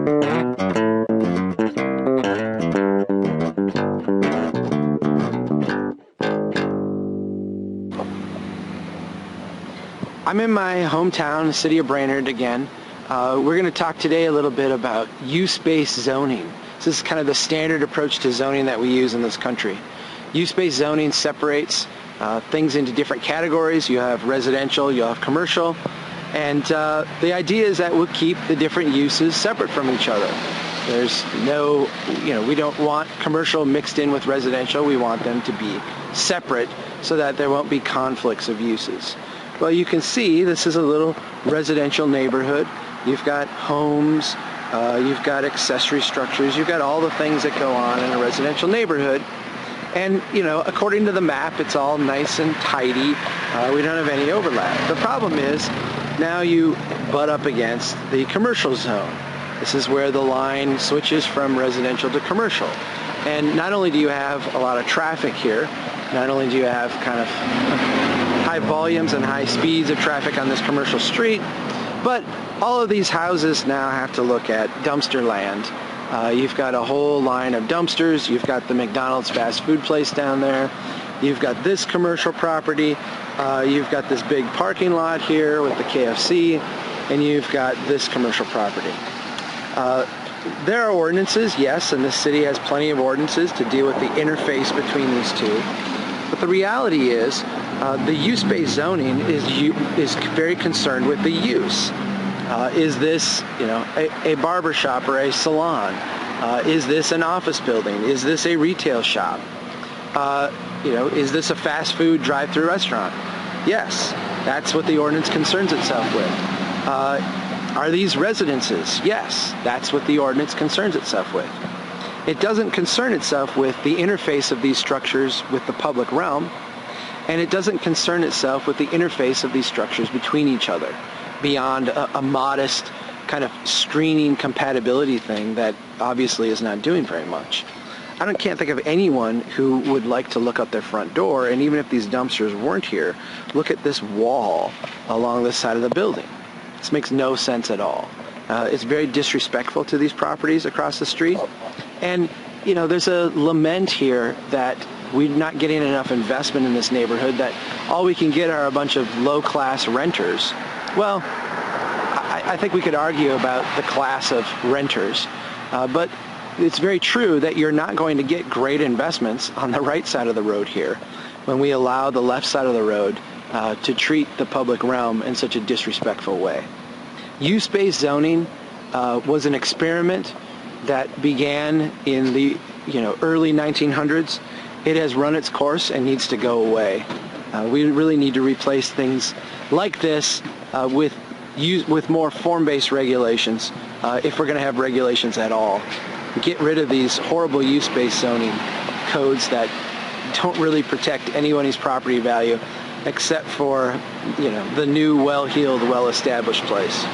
I'm in my hometown, the city of Brainerd again. We're going to talk today a little bit about use-based zoning. This is kind of the standard approach to zoning that we use in this country. Use-based zoning separates things into different categories. You have residential, you have commercial, and the idea is that we'll keep the different uses separate from each other. There's no, we don't want commercial mixed in with residential. We want them to be separate so that there won't be conflicts of uses. Well, you can see this is a little residential neighborhood. You've got homes, you've got accessory structures, you've got all the things that go on in a residential neighborhood. And, according to the map, it's all nice and tidy. We don't have any overlap. The problem is now you butt up against the commercial zone. This is where the line switches from residential to commercial. And not only do you have a lot of traffic here, not only do you have kind of high volumes and high speeds of traffic on this commercial street, but all of these houses now have to look at dumpster land. You've got a whole line of dumpsters. You've got the McDonald's fast food place down there. You've got this commercial property. You've got this big parking lot here with the KFC, and you've got this commercial property. There are ordinances, yes, and this city has plenty of ordinances to deal with the interface between these two. But the reality is, the use-based zoning is very concerned with the use. Is this, a barber shop or a salon? Is this an office building? Is this a retail shop? Is this a fast food drive-through restaurant? Yes, that's what the ordinance concerns itself with. Are these residences? Yes, that's what the ordinance concerns itself with. It doesn't concern itself with the interface of these structures with the public realm, and it doesn't concern itself with the interface of these structures between each other, beyond a modest kind of screening compatibility thing that obviously is not doing very much. I can't think of anyone who would like to look out their front door, and even if these dumpsters weren't here, look at this wall along the side of the building. This makes no sense at all. It's very disrespectful to these properties across the street. And, there's a lament here that we're not getting enough investment in this neighborhood, that all we can get are a bunch of low-class renters. Well, I think we could argue about the class of renters, but it's very true that you're not going to get great investments on the right side of the road here when we allow the left side of the road to treat the public realm in such a disrespectful way. Use-based zoning was an experiment that began in the early 1900s. It has run its course and needs to go away. We really need to replace things like this with more form-based regulations if we're going to have regulations at all. Get rid of these horrible use-based zoning codes that don't really protect anyone's property value except for the new, well-heeled, well-established place.